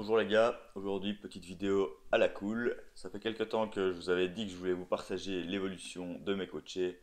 Bonjour les gars, aujourd'hui petite vidéo à la cool. Ça fait quelques temps que je vous avais dit que je voulais vous partager l'évolution de mes coachés,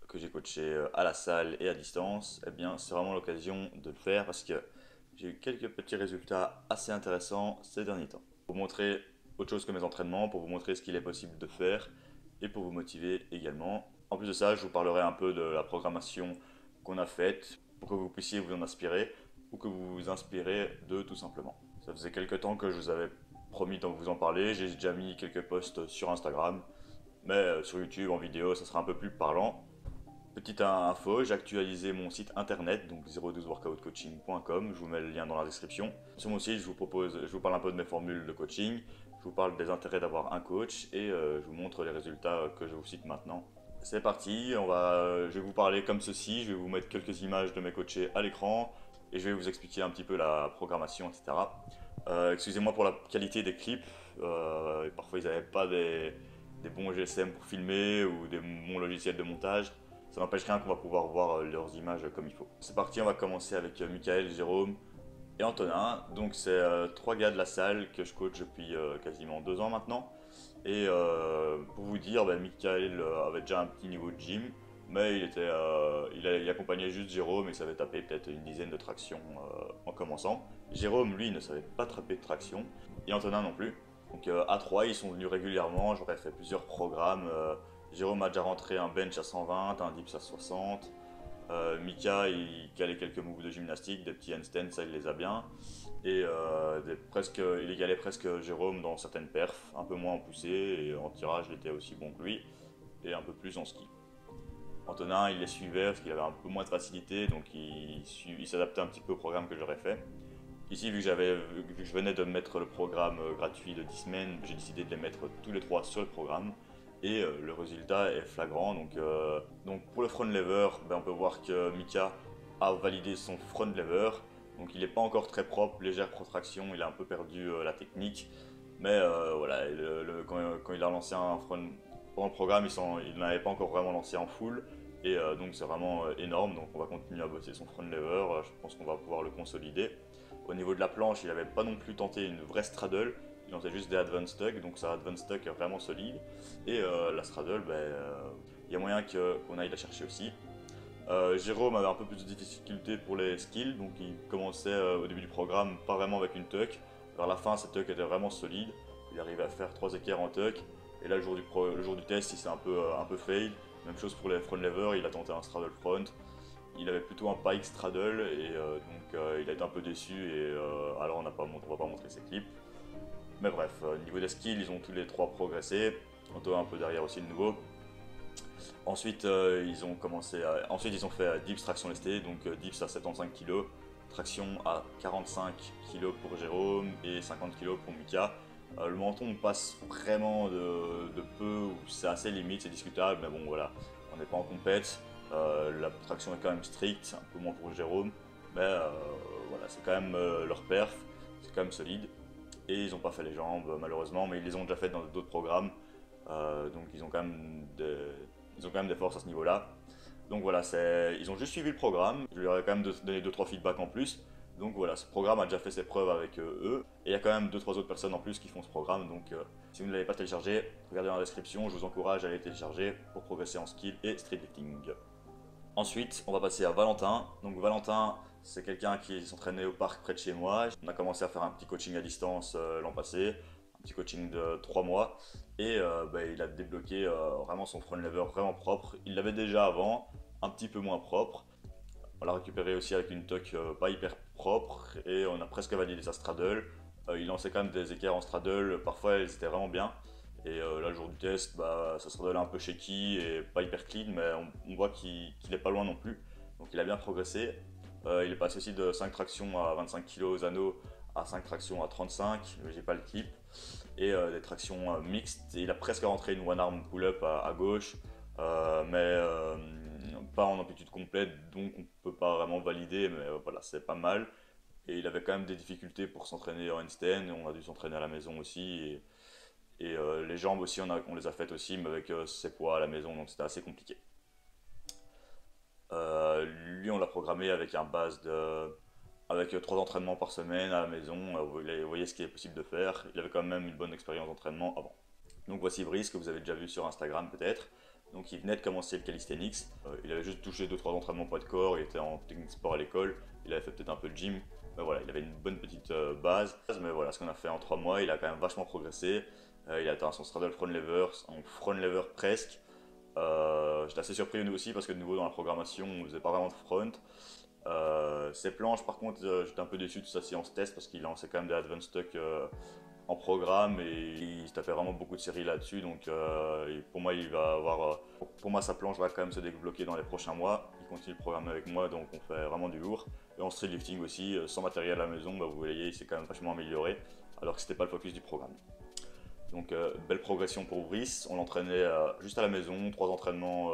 que j'ai coachés à la salle et à distance. Eh bien c'est vraiment l'occasion de le faire parce que j'ai eu quelques petits résultats assez intéressants ces derniers temps. Pour vous montrer autre chose que mes entraînements, pour vous montrer ce qu'il est possible de faire et pour vous motiver également. En plus de ça, je vous parlerai un peu de la programmation qu'on a faite pour que vous puissiez vous en inspirer ou que vous vous inspirez d'eux tout simplement. Ça faisait quelques temps que je vous avais promis de vous en parler, j'ai déjà mis quelques posts sur Instagram, mais sur YouTube en vidéo ça sera un peu plus parlant. Petite info, j'ai actualisé mon site internet, donc 012workoutcoaching.com, je vous mets le lien dans la description. Sur mon site, je vous parle un peu de mes formules de coaching, je vous parle des intérêts d'avoir un coach et je vous montre les résultats que je vous cite maintenant. C'est parti, je vais vous parler comme ceci, je vais vous mettre quelques images de mes coachés à l'écran et je vais vous expliquer un petit peu la programmation, etc. Excusez-moi pour la qualité des clips, parfois ils n'avaient pas des bons GSM pour filmer ou des bons logiciels de montage. Ça n'empêche rien qu'on va pouvoir voir leurs images comme il faut. C'est parti, on va commencer avec Michael, Jérôme et Antonin. Donc c'est trois gars de la salle que je coach depuis quasiment 2 ans maintenant. Et pour vous dire, Michael avait déjà un petit niveau de gym, mais il accompagnait juste Jérôme et savait taper peut-être une dizaine de tractions en commençant. Jérôme, lui, ne savait pas taper de traction, et Antonin non plus. Donc à 3, ils sont venus régulièrement, j'aurais fait plusieurs programmes. Jérôme a déjà rentré un bench à 120, un dips à 60. Mika, il calait quelques moves de gymnastique, des petits handstands, ça il les a bien. Et il égalait presque Jérôme dans certaines perfs, un peu moins en poussée, et en tirage il était aussi bon que lui, et un peu plus en ski. Antonin, il les suivait parce qu'il avait un peu moins de facilité, donc il s'adaptait un petit peu au programme que j'aurais fait. Ici, vu que je venais de mettre le programme gratuit de 10 semaines, j'ai décidé de les mettre tous les trois sur le programme. Et le résultat est flagrant. Donc pour le front lever, on peut voir que Mika a validé son front lever. Donc il n'est pas encore très propre, légère protraction, il a un peu perdu la technique. Mais voilà, quand il a lancé un front pendant le programme, il n'avait pas encore vraiment lancé en full. Et donc c'est vraiment énorme. Donc on va continuer à bosser son front lever. Je pense qu'on va pouvoir le consolider. Au niveau de la planche, il n'avait pas non plus tenté une vraie straddle, il tentait juste des advanced tuck, donc sa advanced tuck est vraiment solide. Et la straddle, il y a moyen qu'on aille la chercher aussi. Jérôme avait un peu plus de difficultés pour les skills, donc il commençait au début du programme pas vraiment avec une tuck. Vers la fin, sa tuck était vraiment solide, il arrivait à faire 3 équerres en tuck. Et là, le jour du test, il s'est un peu fail. Même chose pour les front lever, il a tenté un straddle front. Il avait plutôt un pike straddle et il a été un peu déçu et alors on va pas montrer ses clips. Mais bref, niveau des skills, ils ont tous les trois progressé. Anto un peu derrière aussi de nouveau. Ensuite, ensuite ils ont fait dips traction lestée, donc dips à 75 kg, traction à 45 kg pour Jérôme et 50 kg pour Mika. Le menton passe vraiment de peu, c'est assez limite, c'est discutable, mais bon voilà, on n'est pas en compète. La traction est quand même stricte, un peu moins pour Jérôme, mais voilà, c'est quand même leur perf, c'est quand même solide. Et ils n'ont pas fait les jambes malheureusement, mais ils les ont déjà fait dans d'autres programmes, donc ils ont quand même des forces à ce niveau-là. Donc voilà, ils ont juste suivi le programme. Je leur ai quand même donné 2-3 feedbacks en plus. Donc voilà, ce programme a déjà fait ses preuves avec eux. Et il y a quand même 2-3 autres personnes en plus qui font ce programme. Donc si vous ne l'avez pas téléchargé, regardez dans la description. Je vous encourage à aller télécharger pour progresser en skill et streetlifting. Ensuite, on va passer à Valentin. Donc Valentin, c'est quelqu'un qui s'entraînait au parc près de chez moi. On a commencé à faire un petit coaching à distance l'an passé, un petit coaching de 3 mois. Et il a débloqué vraiment son front lever vraiment propre. Il l'avait déjà avant, un petit peu moins propre. On l'a récupéré aussi avec une tuck pas hyper propre et on a presque validé sa straddle. Il lançait quand même des équerres en straddle, parfois elles étaient vraiment bien. Et là, le jour du test, ça straddle un peu shaky et pas hyper clean, mais on voit qu'il est pas loin non plus. Donc il a bien progressé. Il est passé aussi de 5 tractions à 25 kg aux anneaux à 5 tractions à 35, j'ai pas le clip. Et des tractions mixtes. Et il a presque rentré une one arm pull-up à gauche, mais pas en amplitude complète, donc on peut pas vraiment valider, mais voilà, c'est pas mal. Et il avait quand même des difficultés pour s'entraîner en handstand, on a dû s'entraîner à la maison aussi. Et les jambes aussi, on les a faites aussi, mais avec ses poids à la maison, donc c'était assez compliqué. Lui, on l'a programmé avec un base de avec 3 entraînements par semaine à la maison, vous voyez ce qui est possible de faire. Il avait quand même une bonne expérience d'entraînement avant. Donc voici Brice, que vous avez déjà vu sur Instagram peut-être. Donc il venait de commencer le calisthenics. Il avait juste touché 2-3 entraînements poids de corps, il était en technique sport à l'école, il avait fait peut-être un peu de gym. Mais voilà, il avait une bonne petite base. Mais voilà, ce qu'on a fait en 3 mois, il a quand même vachement progressé. Il a atteint son straddle front lever, en front lever presque. J'étais assez surpris nous aussi parce que de nouveau dans la programmation, on faisait pas vraiment de front. Ses planches, par contre, j'étais un peu déçu de sa séance test parce qu'il lançait quand même des advanced stock en programme et il se tapait vraiment beaucoup de séries là-dessus. Donc pour moi, il va avoir, pour moi, sa planche va quand même se débloquer dans les prochains mois. Il continue le programme avec moi, donc on fait vraiment du lourd. Et en street lifting aussi, sans matériel à la maison, bah, vous voyez, il s'est quand même vachement amélioré, alors que c'était pas le focus du programme. Donc belle progression pour Brice. On l'entraînait juste à la maison, 3 entraînements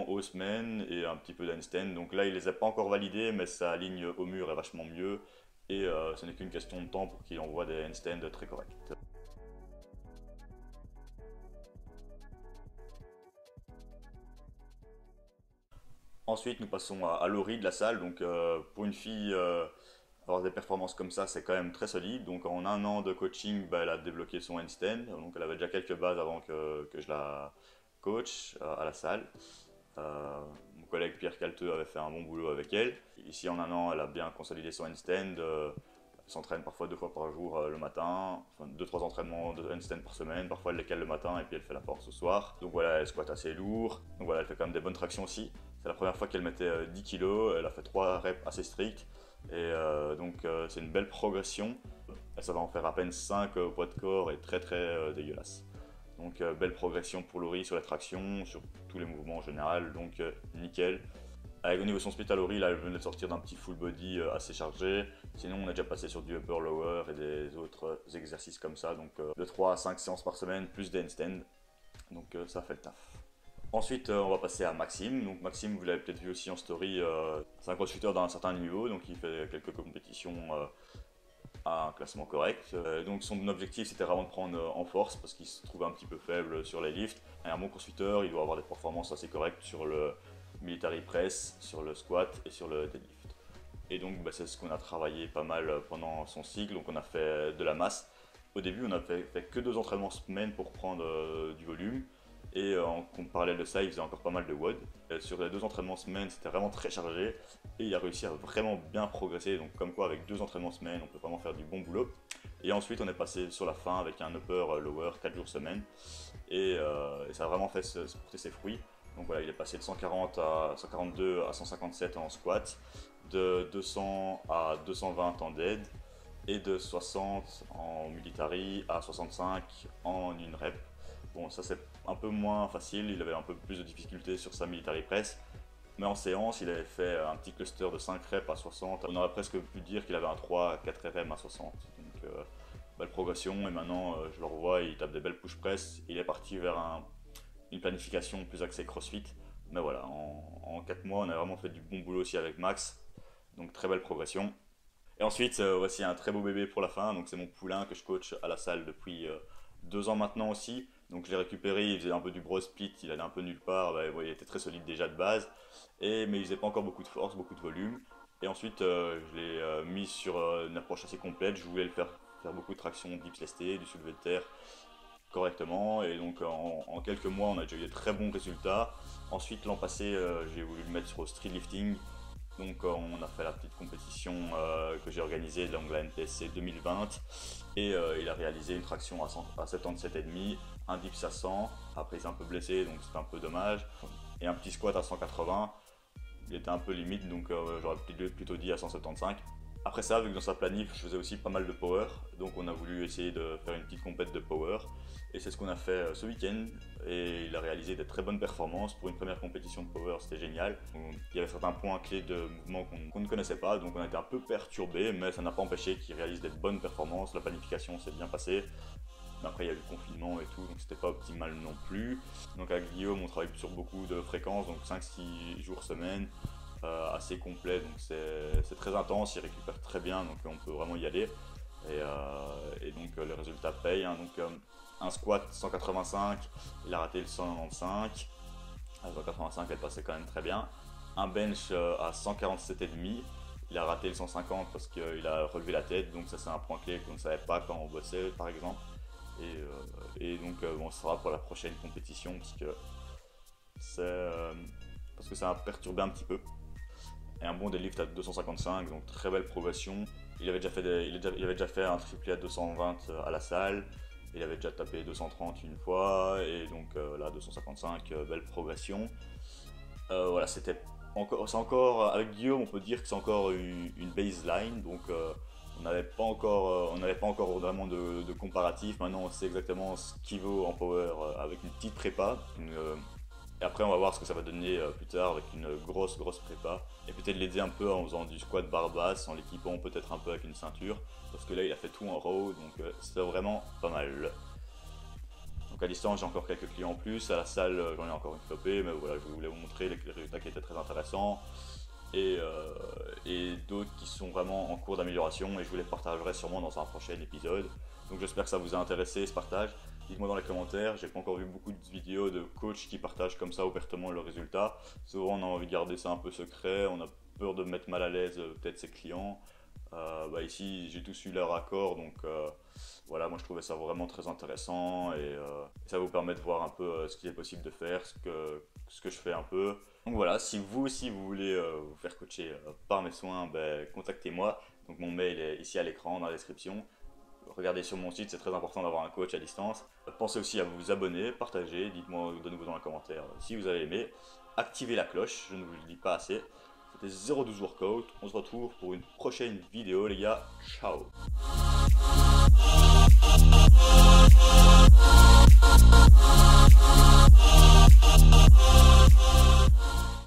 aux semaines et un petit peu d'handstand. Donc là, il les a pas encore validés, mais sa ligne au mur est vachement mieux. Et ce n'est qu'une question de temps pour qu'il envoie des handstands très corrects. Ensuite, nous passons à Laurie de la salle. Donc pour une fille, avoir des performances comme ça, c'est quand même très solide. Donc en un an de coaching, bah, elle a débloqué son handstand. Donc elle avait déjà quelques bases avant que je la coach à la salle. Mon collègue Pierre Calteux avait fait un bon boulot avec elle. Ici en un an, elle a bien consolidé son handstand. Elle s'entraîne parfois 2 fois par jour le matin, enfin 2-3 entraînements de handstand par semaine. Parfois elle les cale le matin et puis elle fait la force au soir. Donc voilà, elle squatte assez lourd. Donc voilà, elle fait quand même des bonnes tractions aussi. C'est la première fois qu'elle mettait 10 kg. Elle a fait 3 reps assez stricts. Et donc c'est une belle progression. Ça va en faire à peine 5 au poids de corps et très dégueulasse. Donc belle progression pour Laurie sur la traction, sur tous les mouvements en général, donc nickel. Au niveau de son split à Laurie, là elle venait de sortir d'un petit full body assez chargé. Sinon on a déjà passé sur du upper lower et des autres exercices comme ça, donc de 3 à 5 séances par semaine, plus des handstands. Donc ça fait le taf. Ensuite, on va passer à Maxime. Donc Maxime, vous l'avez peut-être vu aussi en story, c'est un crossfitter d'un certain niveau, donc il fait quelques compétitions à un classement correct. Donc son objectif, c'était vraiment de prendre en force parce qu'il se trouvait un petit peu faible sur les lifts. Et un bon crossfitter, il doit avoir des performances assez correctes sur le military press, sur le squat et sur le deadlift. Et donc bah, c'est ce qu'on a travaillé pas mal pendant son cycle. Donc on a fait de la masse. Au début, on n'a fait que 2 entraînements semaine pour prendre du volume. Et en parallèle de ça, il faisait encore pas mal de WOD. Sur les 2 entraînements semaine, c'était vraiment très chargé. Et il a réussi à vraiment bien progresser. Donc comme quoi, avec 2 entraînements semaine, on peut vraiment faire du bon boulot. Et ensuite, on est passé sur la fin avec un upper lower 4 jours semaine. Et ça a vraiment fait porter ses fruits. Donc voilà, il est passé de 140 à 142 à 157 en squat, de 200 à 220 en dead, et de 60 en military à 65 en une rep. Bon, ça c'est un peu moins facile, il avait un peu plus de difficultés sur sa military press, mais en séance, il avait fait un petit cluster de 5 reps à 60. On aurait presque pu dire qu'il avait un 3 à 4 RM à 60. Donc, belle progression, et maintenant, je le revois, il tape des belles push press. Il est parti vers une planification plus axée CrossFit. Mais voilà, en 4 mois, on a vraiment fait du bon boulot aussi avec Max. Donc, très belle progression. Et ensuite, voici un très beau bébé pour la fin. Donc, c'est mon poulain que je coach à la salle depuis 2 ans maintenant aussi. Donc, je l'ai récupéré. Il faisait un peu du bro split. Il allait un peu nulle part. Bah, il était très solide déjà de base. Mais il faisait pas encore beaucoup de force, beaucoup de volume. Et ensuite, je l'ai mis sur une approche assez complète. Je voulais le faire beaucoup de traction, dips lestés, du soulevé de terre correctement. Et donc, en quelques mois, on a déjà eu de très bons résultats. Ensuite, l'an passé, j'ai voulu le mettre sur street lifting. Donc on a fait la petite compétition que j'ai organisée, donc la NPSC 2020, et il a réalisé une traction à 77,5, un dips à 100, après il s'est un peu blessé donc c'était un peu dommage, et un petit squat à 180, il était un peu limite donc j'aurais plutôt dit à 175. Après ça, vu que dans sa planif, je faisais aussi pas mal de power, donc on a voulu essayer de faire une petite compète de power, et c'est ce qu'on a fait ce week-end, et il a réalisé des très bonnes performances. Pour une première compétition de power, c'était génial. Il y avait certains points clés de mouvement qu'on ne connaissait pas, donc on a été un peu perturbé, mais ça n'a pas empêché qu'il réalise des bonnes performances. La planification s'est bien passée. Mais après, il y a eu le confinement et tout, donc c'était pas optimal non plus. Donc avec Guillaume, on travaille sur beaucoup de fréquences, donc 5-6 jours semaine, assez complet, donc c'est très intense, il récupère très bien, donc on peut vraiment y aller. Et donc les résultats payent, hein. Donc un squat 185, il a raté le 195. À 185, elle passait quand même très bien. Un bench à 147,5, il a raté le 150 parce qu'il a relevé la tête, donc ça c'est un point clé qu'on ne savait pas quand on bossait par exemple. Et donc bon, ça sera pour la prochaine compétition parce que ça a perturbé un petit peu. Et un bon deadlift à 255, donc très belle progression. Il avait déjà fait un triplé à 220 à la salle. Il avait déjà tapé 230 une fois, et donc là 255, belle progression. Voilà, c'est encore avec Guillaume, on peut dire que c'est encore une baseline, donc on n'avait pas encore vraiment de comparatif. Maintenant, on sait exactement ce qu'il vaut en power avec une petite prépa. Et après, on va voir ce que ça va donner plus tard avec une grosse prépa. Et peut-être l'aider un peu en faisant du squat barre basse, en l'équipant peut-être un peu avec une ceinture. Parce que là, il a fait tout en row, donc c'est vraiment pas mal. Donc à distance, j'ai encore quelques clients en plus. À la salle, j'en ai encore une flopée, mais voilà, je voulais vous montrer les résultats qui étaient très intéressants. Et d'autres qui sont vraiment en cours d'amélioration, et je vous les partagerai sûrement dans un prochain épisode. Donc j'espère que ça vous a intéressé, ce partage. Dites-moi dans les commentaires, j'ai pas encore vu beaucoup de vidéos de coachs qui partagent comme ça ouvertement leurs résultats. Souvent on a envie de garder ça un peu secret, on a peur de mettre mal à l'aise peut-être ses clients. Ici j'ai tous eu leur accord, donc voilà, moi je trouvais ça vraiment très intéressant, et ça vous permet de voir un peu ce qu'il est possible de faire, ce que je fais un peu. Donc voilà, si vous aussi vous voulez vous faire coacher par mes soins, contactez-moi. Donc mon mail est ici à l'écran dans la description. Regardez sur mon site, c'est très important d'avoir un coach à distance. Pensez aussi à vous abonner, partager, dites-moi de nouveau dans les commentaires si vous avez aimé. Activez la cloche, je ne vous le dis pas assez. C'était 012 Workout, on se retrouve pour une prochaine vidéo les gars, ciao.